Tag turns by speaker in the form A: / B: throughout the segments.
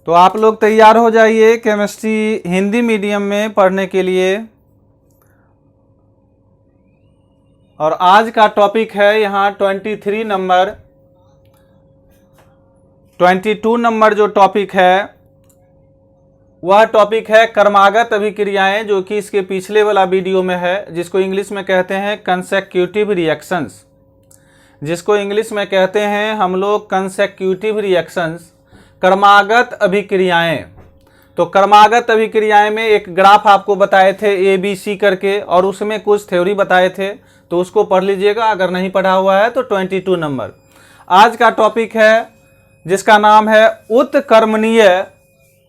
A: तो आप लोग तैयार हो जाइए केमिस्ट्री हिंदी मीडियम में पढ़ने के लिए। और आज का टॉपिक है यहाँ 22 नंबर जो टॉपिक है वह टॉपिक है कर्मागत अभिक्रियाएं, जो कि इसके पिछले वाला वीडियो में है, जिसको इंग्लिश में कहते हैं कंसेक्यूटिव रिएक्शंस। जिसको इंग्लिश में कहते हैं हम लोग कंसेक्यूटिव रिएक्शंस, कर्मागत अभिक्रियाएं। तो कर्मागत अभिक्रियाएं में एक ग्राफ आपको बताए थे ABC करके, और उसमें कुछ थ्योरी बताए थे, तो उसको पढ़ लीजिएगा अगर नहीं पढ़ा हुआ है तो। 22 नंबर आज का टॉपिक है, जिसका नाम है उत्कर्मणीय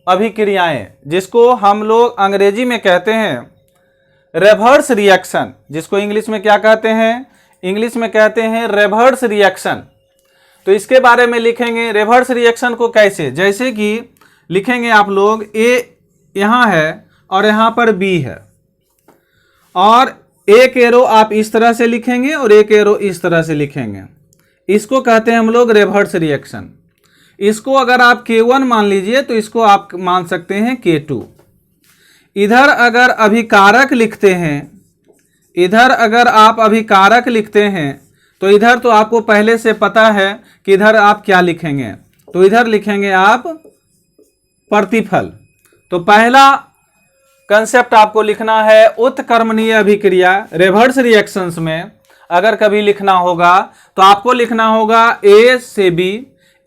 A: अभिक्रियाएं, जिसको हम लोग अंग्रेजी में कहते हैं रिवर्स रिएक्शन। जिसको इंग्लिश में क्या कहते हैं? इंग्लिश में कहते हैं रिवर्स रिएक्शन। तो इसके बारे में लिखेंगे रिवर्स रिएक्शन को कैसे। जैसे कि लिखेंगे आप लोग A यहाँ है और यहाँ पर B है, और एक एरो आप इस तरह से लिखेंगे और एक एरो इस तरह से लिखेंगे। इसको कहते हैं हम लोग रिवर्स रिएक्शन। इसको अगर आप K1 मान लीजिए तो इसको आप मान सकते हैं K2। इधर अगर अभिकारक लिखते हैं, इधर अगर आप अभिकारक लिखते हैं तो इधर तो आपको पहले से पता है कि इधर आप क्या लिखेंगे। तो इधर लिखेंगे आप प्रतिफल। तो पहला कंसेप्ट आपको लिखना है उत्कर्मणीय अभिक्रिया। रिवर्स रिएक्शंस में अगर कभी लिखना होगा तो आपको लिखना होगा A से B।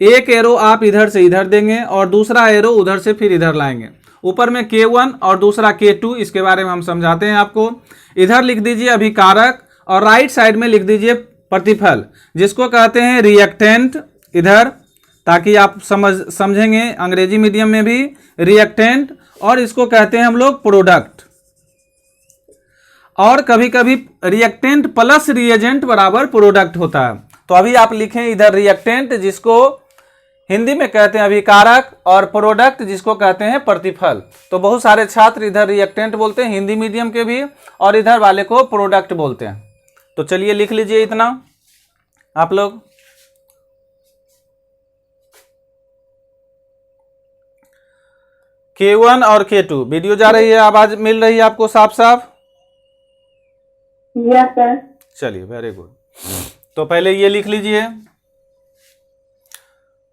A: एक एरो आप इधर से इधर देंगे और दूसरा एरो उधर से फिर इधर लाएंगे। ऊपर में K1 और दूसरा K2, इसके बारे में हम समझाते हैं आपको। इधर लिख दीजिए अभिकारक और राइट साइड में लिख दीजिए प्रतिफल, जिसको कहते हैं रिएक्टेंट इधर, ताकि आप समझेंगे अंग्रेजी मीडियम में भी रिएक्टेंट। और इसको कहते हैं हम लोग प्रोडक्ट। और कभी कभी रिएक्टेंट प्लस रिएजेंट बराबर प्रोडक्ट होता है। तो अभी आप लिखें इधर रिएक्टेंट, जिसको हिंदी में कहते हैं अभिकारक, और प्रोडक्ट जिसको कहते हैं प्रतिफल। तो बहुत सारे छात्र इधर रिएक्टेंट बोलते हैं हिंदी मीडियम के भी, और इधर वाले को प्रोडक्ट बोलते हैं। तो चलिए लिख लीजिए इतना आप लोग। K1 और K2 वीडियो जा रही है, आवाज मिल रही है आपको साफ साफ?
B: Yes sir.
A: चलिए वेरी गुड। तो पहले ये लिख लीजिए।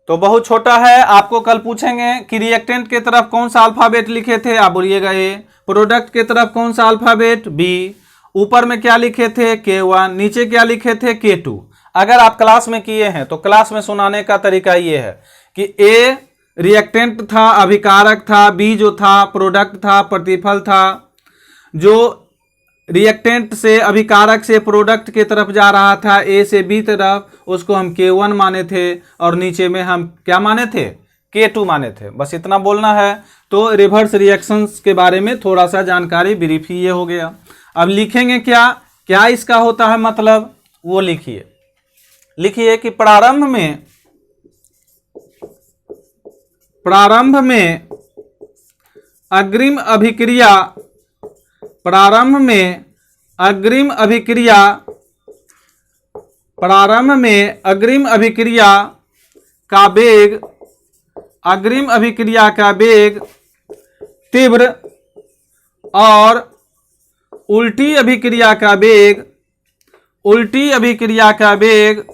A: तो बहुत छोटा है, आपको कल पूछेंगे कि रिएक्टेंट के तरफ कौन सा अल्फाबेट लिखे थे, आप बोलिएगा A। प्रोडक्ट के तरफ कौन सा अल्फाबेट B। ऊपर में क्या लिखे थे K1, नीचे क्या लिखे थे K2। अगर आप क्लास में किए हैं तो क्लास में सुनाने का तरीका ये है कि A रिएक्टेंट था, अभिकारक था, B जो था प्रोडक्ट था, प्रतिफल था। जो रिएक्टेंट से अभिकारक से प्रोडक्ट के तरफ जा रहा था A से B तरफ, उसको हम K1 माने थे, और नीचे में हम क्या माने थे? K2 माने थे। बस इतना बोलना है। तो रिवर्स रिएक्शंस के बारे में थोड़ा सा जानकारी ब्रीफ ही ये हो गया। अब लिखेंगे क्या क्या इसका होता है मतलब, वो लिखिए। लिखिए कि प्रारंभ में अग्रिम अभिक्रिया, प्रारंभ में अग्रिम अभिक्रिया का वेग, अग्रिम अभिक्रिया का वेग तीव्र, और उल्टी अभिक्रिया का वेग, उल्टी अभिक्रिया का वेग,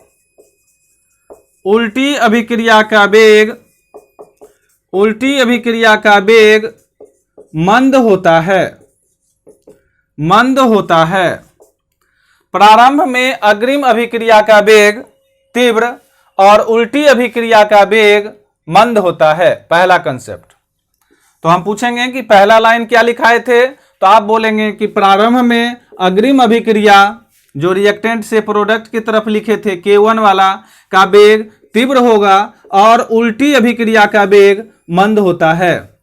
A: उल्टी अभिक्रिया का वेग, उल्टी अभिक्रिया का वेग मंद होता है, मंद होता है। प्रारंभ में अग्रिम अभिक्रिया का वेग तीव्र और उल्टी अभिक्रिया का वेग मंद होता है, पहला कंसेप्ट। तो हम पूछेंगे कि पहला लाइन क्या लिखाए थे, तो आप बोलेंगे कि प्रारंभ में अग्रिम अभिक्रिया जो रिएक्टेंट से प्रोडक्ट की तरफ लिखे थे K1 वाला का वेग तीव्र होगा और उल्टी अभिक्रिया का वेग मंद होता है।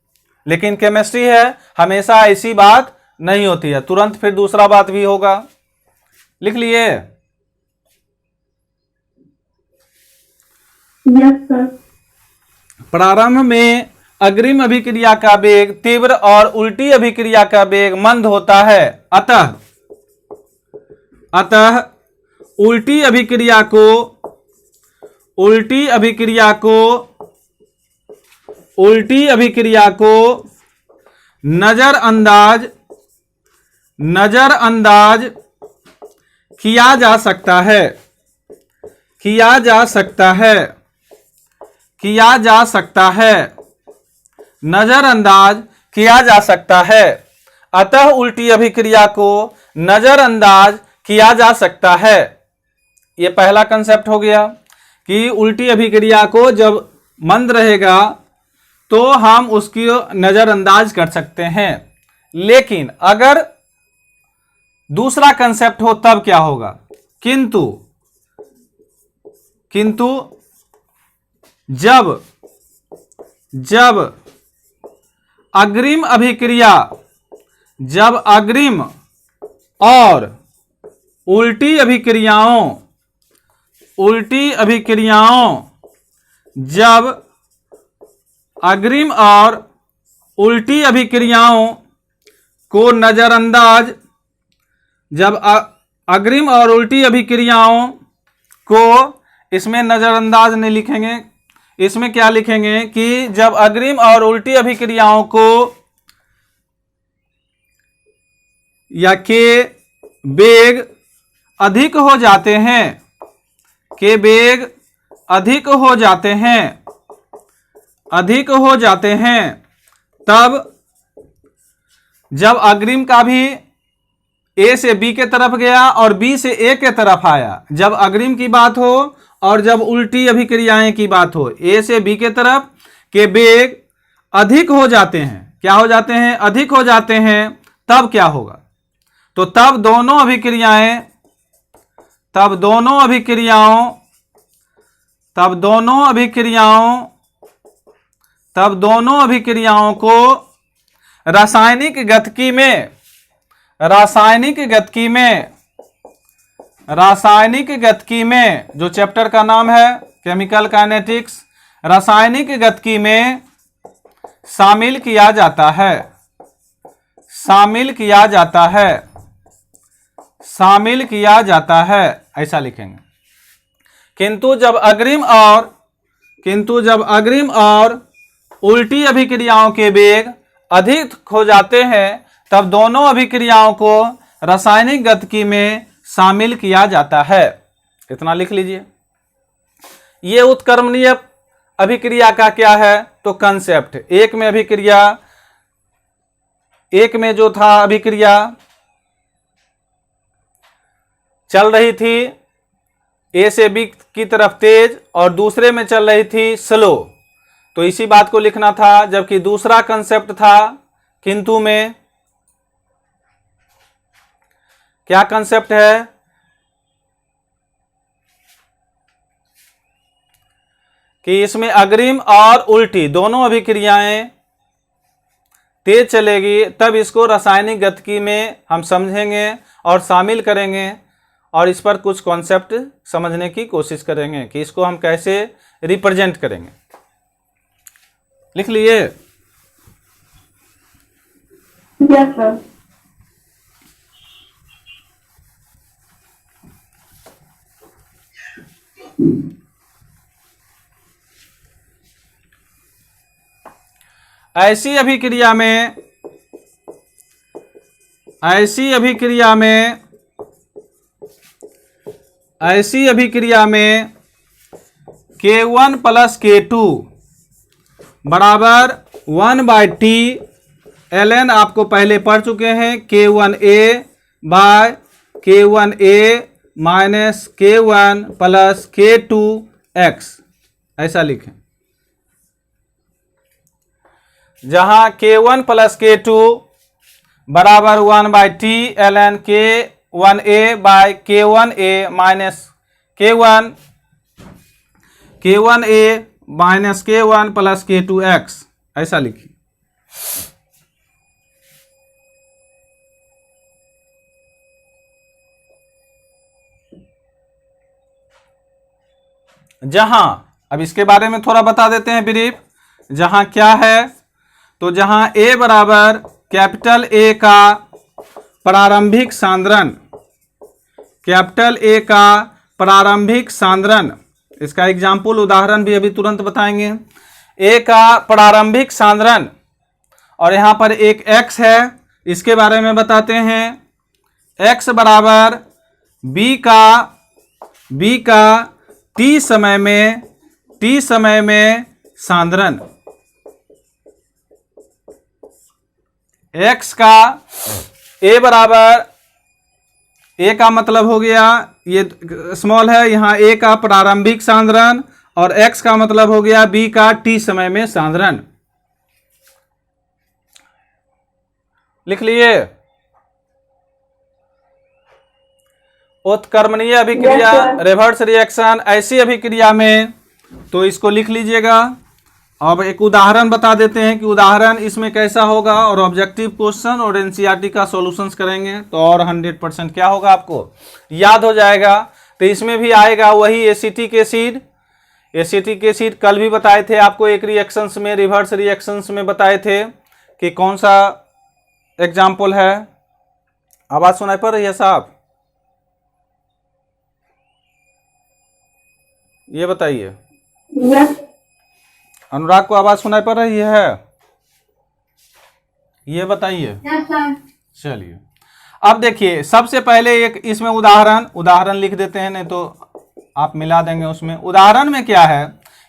A: लेकिन केमिस्ट्री है, हमेशा ऐसी बात नहीं होती है, तुरंत फिर दूसरा बात भी होगा। लिख लिए?
B: Yes sir.
A: प्रारंभ में अग्रिम अभिक्रिया का वेग तीव्र और उल्टी अभिक्रिया का वेग मंद होता है। अतः उल्टी अभिक्रिया को उल्टी अभिक्रिया को नजरअंदाज किया जा सकता है, किया जा सकता है, किया जा सकता है, नजरअंदाज किया जा सकता है। अतः उल्टी अभिक्रिया को नजरअंदाज किया जा सकता है। यह पहला कंसेप्ट हो गया कि उल्टी अभिक्रिया को जब मंद रहेगा तो हम उसकी नजरअंदाज कर सकते हैं। लेकिन अगर दूसरा कंसेप्ट हो तब क्या होगा? किंतु जब अग्रिम अभिक्रिया, जब अग्रिम और उल्टी अभिक्रियाओं जब अग्रिम और उल्टी अभिक्रियाओं को नजरअंदाज, जब अग्रिम और उल्टी अभिक्रियाओं को, इसमें नजरअंदाज नहीं लिखेंगे, इसमें क्या लिखेंगे कि जब अग्रिम और उल्टी अभिक्रियाओं को या के वेग अधिक हो जाते हैं, के वेग अधिक हो जाते हैं, अधिक हो जाते हैं, तब जब अग्रिम का भी ए से बी के तरफ गया और बी से ए के तरफ आया, जब अग्रिम की बात हो और जब उल्टी अभिक्रियाएं की बात हो, ए से बी के तरफ के वेग अधिक हो जाते हैं, क्या हो जाते हैं? अधिक हो जाते हैं, तब क्या होगा? तो तब दोनों अभिक्रियाओं को रासायनिक गतिकी में जो चैप्टर का नाम है केमिकल काइनेटिक्स, रासायनिक गतिकी में शामिल किया जाता है, शामिल किया जाता है, शामिल किया जाता है, ऐसा लिखेंगे। किंतु जब अग्रिम और उल्टी अभिक्रियाओं के वेग अधिक हो जाते हैं तब दोनों अभिक्रियाओं को रासायनिक गतिकी में शामिल किया जाता है। इतना लिख लीजिए। ये उत्क्रमणीय अभिक्रिया का क्या है? तो कंसेप्ट, एक में जो था अभिक्रिया चल रही थी ए से बी की तरफ तेज और दूसरे में चल रही थी स्लो, तो इसी बात को लिखना था। जबकि दूसरा कंसेप्ट था किंतु में, क्या कंसेप्ट है? कि इसमें अग्रिम और उल्टी दोनों अभिक्रियाएं तेज चलेगी, तब इसको रासायनिक गतिकी में हम समझेंगे और शामिल करेंगे और इस पर कुछ कॉन्सेप्ट समझने की कोशिश करेंगे कि इसको हम कैसे रिप्रेजेंट करेंगे। लिख लिए?
B: Yes sir.
A: ऐसी अभिक्रिया में K1 प्लस K2 बराबर 1/T ln, आपको पहले पढ़ चुके हैं, K1A by K1A minus K1 plus K2x, ऐसा लिखें। जहां K1 प्लस K2 बराबर 1/T ln K1A by K1A minus K1A minus K1 plus K2x, ऐसा लिखिए। जहां, अब इसके बारे में थोड़ा बता देते हैं ब्रीफ। जहां क्या है? तो जहां A बराबर कैपिटल A का प्रारंभिक सांद्रण, कैपिटल A का प्रारंभिक सांद्रण, इसका एग्जाम्पल उदाहरण भी अभी तुरंत बताएंगे। ए का प्रारंभिक सांद्रण और यहाँ पर एक x है, इसके बारे में बताते हैं। x बराबर b का t समय में सांद्रण, x का a बराबर, a का मतलब हो गया ये स्मॉल है, यहाँ a का प्रारंभिक सांद्रण और x का मतलब हो गया b का t समय में सांद्रण। लिख लिए। उत्क्रमणीय अभिक्रिया, रिवर्स रिएक्शन, ऐसी अभिक्रिया में तो इसको लिख लीजिएगा। अब एक उदाहरण बता देते हैं कि उदाहरण इसमें कैसा होगा, और ऑब्जेक्टिव क्वेश्चन और एनसीईआरटी का सॉल्यूशंस करेंगे तो और 100% क्या होगा आपको याद हो जाएगा। तो इसमें भी आएगा वही एसिटिक एसिड। एसिटिक एसिड कल भी बताए थे आपको, एक रिएक्शंस में, रिवर्स रिएक्शंस में बताए थे कि कौन सा एग्जाम्पल है। आवाज सुनाई पड़ रही है साहब? ये बताइए।
B: Yes.
A: अनुराग को आवाज सुनाई पड़ रही है? ये बताइए।
B: Yes, sir.
A: चलिए, अब देखिए सबसे पहले एक इसमें उदाहरण लिख देते हैं, नहीं तो आप मिला देंगे उसमें। उदाहरण में क्या है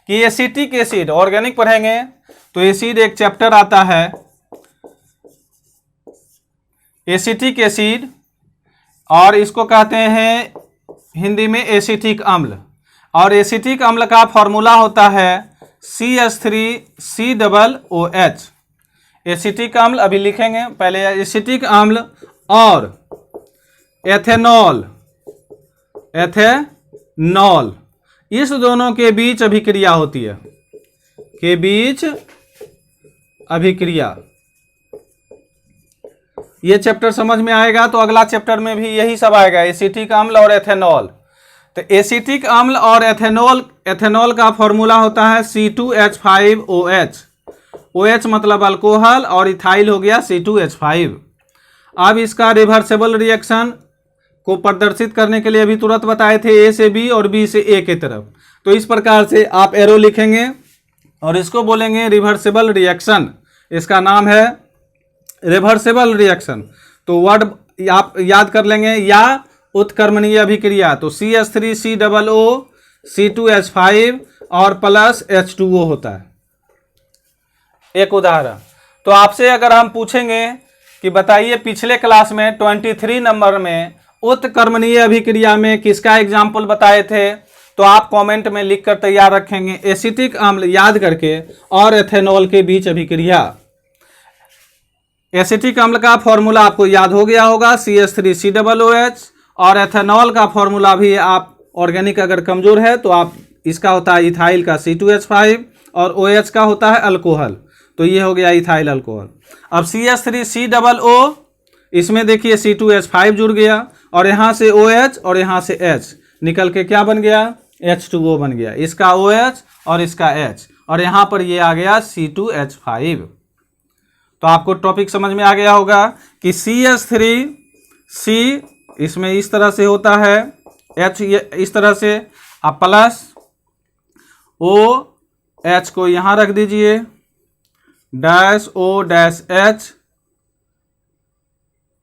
A: कि एसिटिक एसिड, ऑर्गेनिक पढ़ेंगे तो एसिड एक चैप्टर आता है, एसिटिक एसिड, और इसको कहते हैं हिंदी में एसिटिक अम्ल। और एसिटिक अम्ल का फॉर्मूला होता है CH3COOH। एसिटिक अम्ल अभी लिखेंगे, पहले एसिटिक अम्ल और एथेनॉल, इस दोनों के बीच अभिक्रिया होती है, के बीच अभिक्रिया। ये चैप्टर समझ में आएगा तो अगला चैप्टर में भी यही सब आएगा, एसिटिक अम्ल और एथेनॉल। तो एसिटिक अम्ल और एथेनॉल का फॉर्मूला होता है C2H5OH। OH मतलब अल्कोहल और इथाइल हो गया C2H5। अब इसका रिवर्सेबल रिएक्शन को प्रदर्शित करने के लिए अभी तुरंत बताए थे, A से B और B से A की तरफ। तो इस प्रकार से आप एरो लिखेंगे और इसको बोलेंगे रिवर्सेबल रिएक्शन। इसका नाम है रिवर्सेबल रिएक्शन। तो वर्ड आप याद कर लेंगे, या उत्क्रमणीय अभिक्रिया तो CH3COO C2H5 और प्लस H2O होता है। एक उदाहरण तो आपसे अगर हम पूछेंगे कि बताइए पिछले क्लास में 23 नंबर में उत्क्रमणीय अभिक्रिया में किसका एग्जाम्पल बताए थे, तो आप कमेंट में लिखकर तैयार रखेंगे एसिटिक अम्ल याद करके और एथेनॉल के बीच अभिक्रिया। एसिटिक अम्ल का फॉर्मूला आपको याद हो गया होगा CH3COOH, और एथेनॉल का फॉर्मूला भी आप ऑर्गेनिक अगर कमजोर है तो आप इसका होता है इथाइल का C2H5 और OH का होता है अल्कोहल, तो ये हो गया इथाइल अल्कोहल। अब CH3COO, इसमें देखिए C2H5 जुड़ गया और यहाँ से OH और यहाँ से H निकल के क्या बन गया, H2O बन गया। इसका OH और इसका H, और यहाँ पर ये आ गया C2H5। तो आपको टॉपिक समझ में आ गया होगा कि CH3C इसमें इस तरह से होता है, H इस तरह से, आप प्लस OH को यहाँ रख दीजिए, डैश O-H,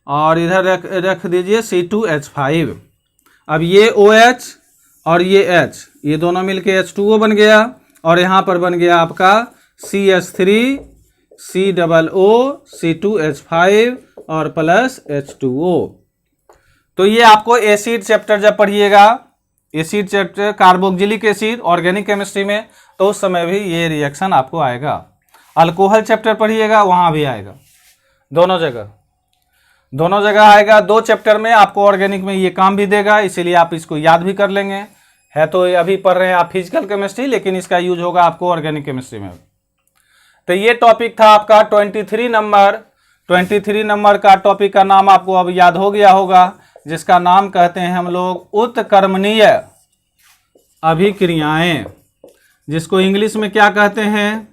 A: और इधर रख दीजिए C2H5। अब ये OH और ये H, ये दोनों मिलके H2O बन गया, और यहाँ पर बन गया आपका CH3COO C2H5 और प्लस H2O। तो ये आपको एसिड चैप्टर जब पढ़िएगा, acid chapter carboxylic acid organic chemistry में, तो उस समय भी ये रिएक्शन आपको आएगा। अल्कोहल चैप्टर पढ़िएगा, वहाँ भी आएगा, दोनों जगह आएगा। 2 चैप्टर में आपको ऑर्गेनिक में ये काम भी देगा, इसीलिए आप इसको याद भी कर लेंगे। है तो अभी पढ़ रहे हैं आप फिजिकल केमिस्ट्री, लेकिन इसका यूज होगा आपको ऑर्गेनिक केमिस्ट्री में। तो ये टॉपिक था आपका 23 नंबर का टॉपिक का नाम आपको अब याद हो गया होगा, जिसका नाम कहते हैं हम लोग उत्क्रमणीय अभिक्रियाएं, जिसको इंग्लिश में क्या कहते हैं,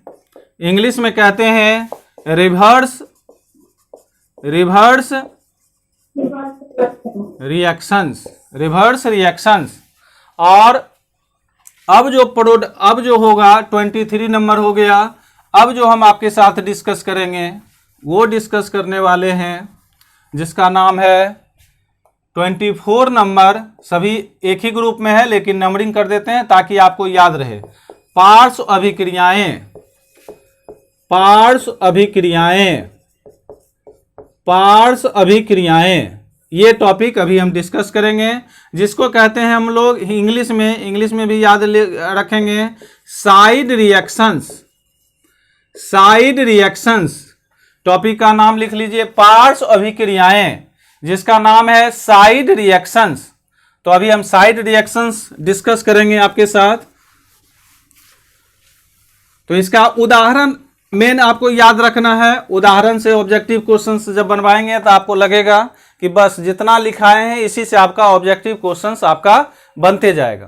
A: इंग्लिश में कहते हैं रिवर्स रिएक्शंस। और अब जो होगा 23 नंबर हो गया। अब जो हम आपके साथ डिस्कस करेंगे वो डिस्कस करने वाले हैं जिसका नाम है 24 नंबर। सभी एक ही ग्रुप में है लेकिन नंबरिंग कर देते हैं ताकि आपको याद रहे। पार्श्व अभिक्रियाएं, पार्श्व अभिक्रियाएं, पार्श्व अभिक्रियाएं, ये टॉपिक अभी हम डिस्कस करेंगे, जिसको कहते हैं हम लोग इंग्लिश में भी याद रखेंगे side reactions. Side reactions topic का नाम लिख लीजिए, पार्श्व अभिक्रियाएं, जिसका नाम है साइड रिएक्शंस। तो अभी हम साइड रिएक्शंस डिस्कस करेंगे आपके साथ। तो इसका उदाहरण मेन आपको याद रखना है। उदाहरण से ऑब्जेक्टिव क्वेश्चंस जब बनवाएंगे तो आपको लगेगा कि बस जितना लिखाए हैं इसी से आपका ऑब्जेक्टिव क्वेश्चंस आपका बनते जाएगा।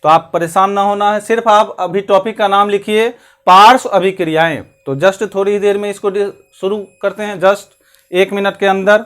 A: तो आप परेशान ना होना है, सिर्फ आप अभी टॉपिक का नाम लिखिए पार्श्व अभिक्रियाएं। तो जस्ट थोड़ी देर में इसको शुरू करते हैं, जस्ट 1 मिनट के अंदर।